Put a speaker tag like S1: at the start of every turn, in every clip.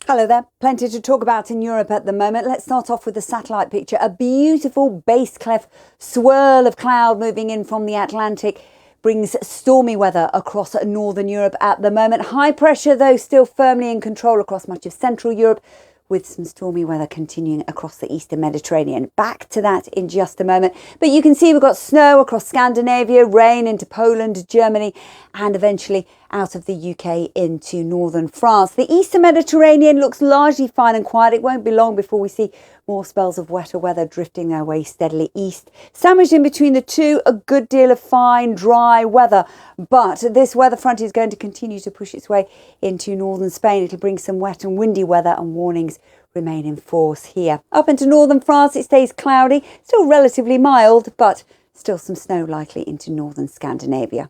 S1: Hello there. Plenty to talk about in Europe at the moment. Let's start off with the satellite picture. A beautiful base clef swirl of cloud moving in from the Atlantic brings stormy weather across northern Europe at the moment. High pressure, though, still firmly in control across much of central Europe, with some stormy weather continuing across the eastern Mediterranean. Back to that in just a moment. But you can see we've got snow across Scandinavia, rain into Poland, Germany, and eventually out of the UK into northern France. The eastern Mediterranean looks largely fine and quiet. It won't be long before we see more spells of wetter weather drifting their way steadily east. Sandwiched in between the two, a good deal of fine, dry weather. But this weather front is going to continue to push its way into northern Spain. It'll bring some wet and windy weather, and warnings remain in force here. Up into northern France, it stays cloudy, still relatively mild, but still some snow likely into northern Scandinavia.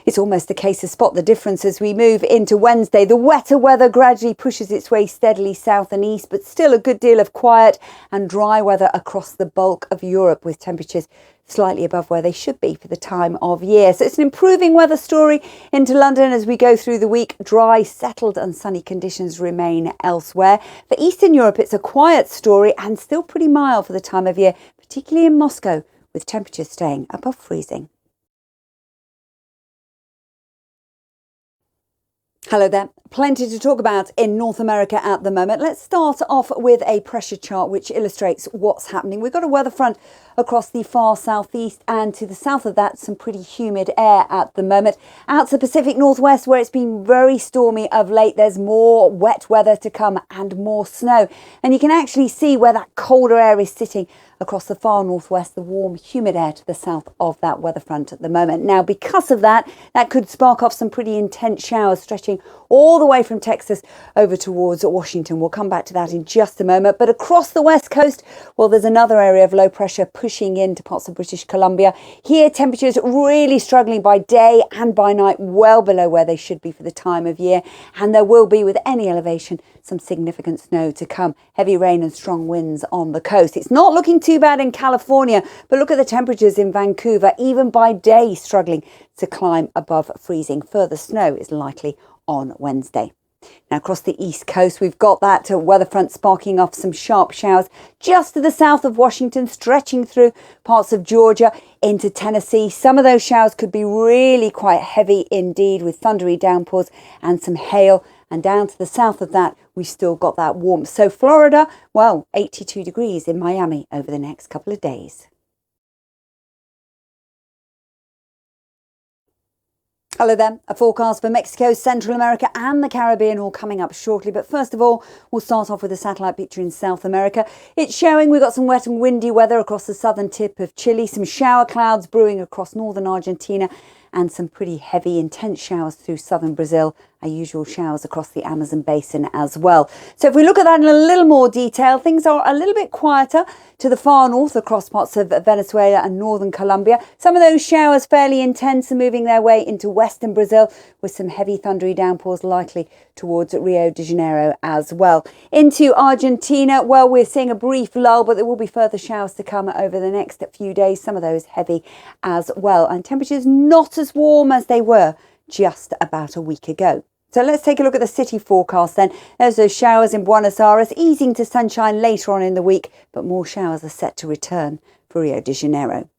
S1: It's almost a case to spot the difference as we move into Wednesday. The wetter weather gradually pushes its way steadily south and east, but still a good deal of quiet and dry weather across the bulk of Europe, with temperatures slightly above where they should be for the time of year. So it's an improving weather story into London as we go through the week. Dry, settled and sunny conditions remain elsewhere. For Eastern Europe, it's a quiet story and still pretty mild for the time of year, particularly in Moscow, with temperatures staying above freezing. Hello there. Plenty to talk about in North America at the moment. Let's start off with a pressure chart which illustrates what's happening. We've got a weather front across the far southeast, and to the south of that some pretty humid air at the moment. Out to the Pacific Northwest, where it's been very stormy of late, there's more wet weather to come and more snow. And you can actually see where that colder air is sitting across the far northwest, the warm, humid air to the south of that weather front at the moment. Now, because of that, that could spark off some pretty intense showers stretching all the way from Texas over towards Washington. We'll come back to that in just a moment. But across the west coast, well, there's another area of low pressure pushing into parts of British Columbia. Here, temperatures really struggling by day and by night, well below where they should be for the time of year. And there will be, with any elevation, some significant snow to come. Heavy rain and strong winds on the coast. It's not looking too bad in California, but look at the temperatures in Vancouver, even by day struggling to climb above freezing. Further snow is likely on Wednesday. Now, across the east coast, we've got that weather front sparking off some sharp showers just to the south of Washington, stretching through parts of Georgia into Tennessee. Some of those showers could be really quite heavy indeed, with thundery downpours and some hail. And down to the south of that, we've still got that warmth. So Florida, well, 82 degrees in Miami over the next couple of days. Hello there. A forecast for Mexico, Central America and the Caribbean all coming up shortly. But first of all, we'll start off with a satellite picture in South America. It's showing we've got some wet and windy weather across the southern tip of Chile, some shower clouds brewing across northern Argentina, and some pretty heavy, intense showers through southern Brazil. Our usual showers across the Amazon basin as well. So if we look at that in a little more detail, things are a little bit quieter to the far north across parts of Venezuela and northern Colombia. Some of those showers fairly intense and moving their way into western Brazil, with some heavy thundery downpours likely towards Rio de Janeiro as well. Into Argentina, well, we're seeing a brief lull, but there will be further showers to come over the next few days, some of those heavy as well. And temperatures not as warm as they were just about a week ago. So let's take a look at the city forecast then. There's those showers in Buenos Aires, easing to sunshine later on in the week, but more showers are set to return for Rio de Janeiro.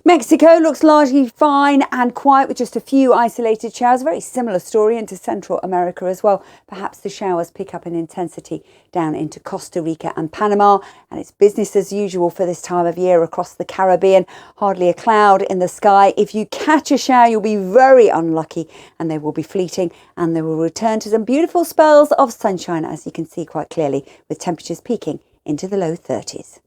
S1: Mexico looks largely fine and quiet, with just a few isolated showers. Very similar story into Central America as well. Perhaps the showers pick up in intensity down into Costa Rica and Panama, and it's business as usual for this time of year across the Caribbean. Hardly a cloud in the sky. If you catch a shower, you'll be very unlucky, and they will be fleeting, and they will return to some beautiful spells of sunshine, as you can see quite clearly, with temperatures peaking into the low 30s.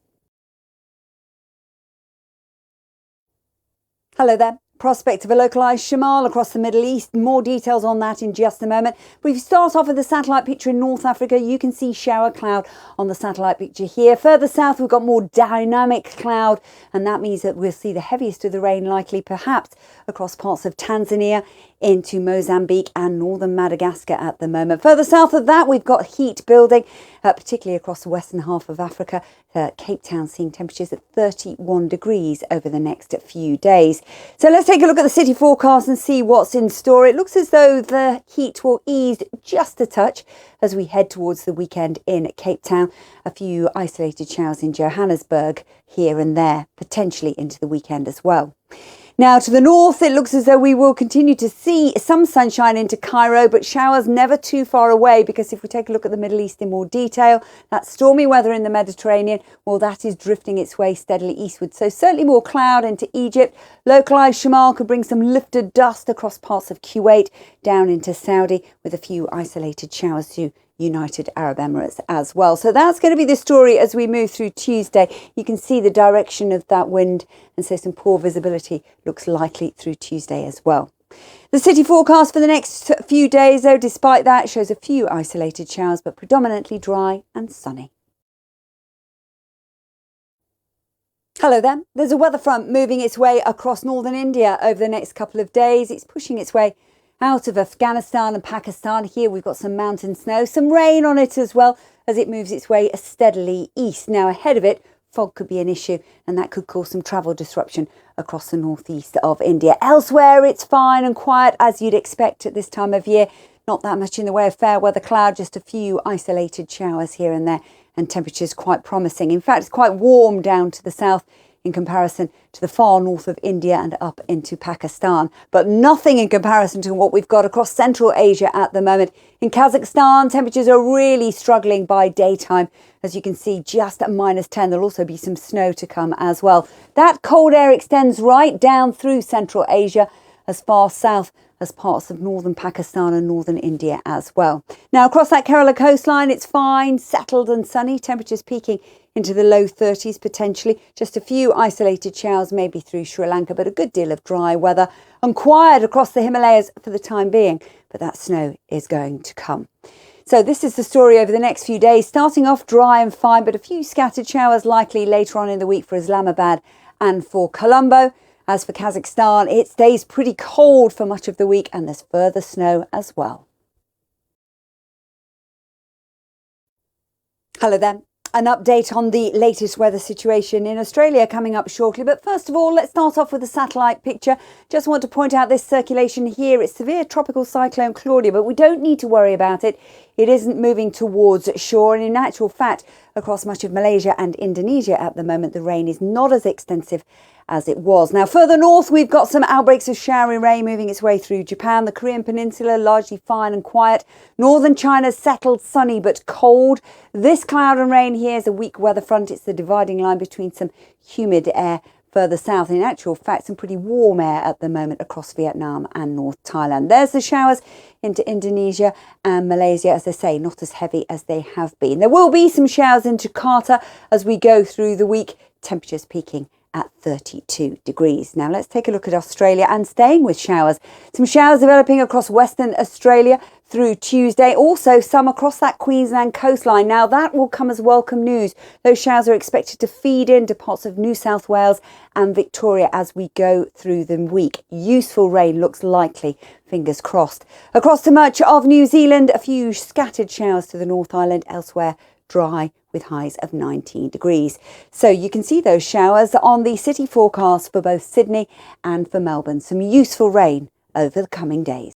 S1: Hello there. Prospect of a localised shamal across the Middle East. More details on that in just a moment. But if you start off with the satellite picture in North Africa, you can see shower cloud on the satellite picture here. Further south, we've got more dynamic cloud, and that means that we'll see the heaviest of the rain likely perhaps across parts of Tanzania into Mozambique and northern Madagascar at the moment. Further south of that, we've got heat building, particularly across the western half of Africa. Cape Town seeing temperatures at 31 degrees over the next few days. So let's take a look at the city forecast and see what's in store. It looks as though the heat will ease just a touch as we head towards the weekend in Cape Town. A few isolated showers in Johannesburg here and there, potentially into the weekend as well. Now to the north, it looks as though we will continue to see some sunshine into Cairo, but showers never too far away, because if we take a look at the Middle East in more detail, that stormy weather in the Mediterranean, well, that is drifting its way steadily eastward. So certainly more cloud into Egypt. Localised shamal could bring some lifted dust across parts of Kuwait down into Saudi, with a few isolated showers to United Arab Emirates as well. So that's going to be the story as we move through Tuesday. You can see the direction of that wind, and so some poor visibility looks likely through Tuesday as well. The city forecast for the next few days, though, despite that, shows a few isolated showers, but predominantly dry and sunny. Hello there. There's a weather front moving its way across northern India over the next couple of days. It's pushing its way out of Afghanistan and Pakistan. Here we've got some mountain snow, some rain on it as well as it moves its way steadily east. Now ahead of it, fog could be an issue, and that could cause some travel disruption across the northeast of India. Elsewhere, it's fine and quiet as you'd expect at this time of year. Not that much in the way of fair weather cloud, just a few isolated showers here and there, and temperatures quite promising. In fact, it's quite warm down to the south in comparison to the far north of India and up into Pakistan, but nothing in comparison to what we've got across Central Asia at the moment. In Kazakhstan, temperatures are really struggling by daytime. As you can see, just at -10. There'll also be some snow to come as well. That cold air extends right down through Central Asia, as far south as parts of northern Pakistan and northern India as well. Now, across that Kerala coastline, it's fine, settled and sunny. Temperatures peaking into the low 30s potentially. Just a few isolated showers maybe through Sri Lanka, but a good deal of dry weather, and quiet across the Himalayas for the time being. But that snow is going to come. So this is the story over the next few days, starting off dry and fine, but a few scattered showers likely later on in the week for Islamabad and for Colombo. As for Kazakhstan, it stays pretty cold for much of the week, and there's further snow as well. Hello there. An update on the latest weather situation in Australia coming up shortly. But first of all, let's start off with a satellite picture. Just want to point out this circulation here. It's severe tropical cyclone Claudia, but we don't need to worry about it. It isn't moving towards shore. And in actual fact, across much of Malaysia and Indonesia at the moment, the rain is not as extensive as it was. Now, further north, we've got some outbreaks of showery rain moving its way through Japan. The Korean Peninsula, largely fine and quiet. Northern China, settled, sunny but cold. This cloud and rain here is a weak weather front. It's the dividing line between some humid air further south. In actual fact, some pretty warm air at the moment across Vietnam and North Thailand. There's the showers into Indonesia and Malaysia, as I say, not as heavy as they have been. There will be some showers into Jakarta as we go through the week. Temperatures peaking at 32 degrees. Now let's take a look at Australia, and staying with showers. Some showers developing across Western Australia through Tuesday. Also some across that Queensland coastline. Now that will come as welcome news. Those showers are expected to feed into parts of New South Wales and Victoria as we go through the week. Useful rain looks likely, fingers crossed. Across to much of New Zealand, a few scattered showers to the North Island. Elsewhere, dry with highs of 19 degrees. So you can see those showers on the city forecast for both Sydney and for Melbourne. Some useful rain over the coming days.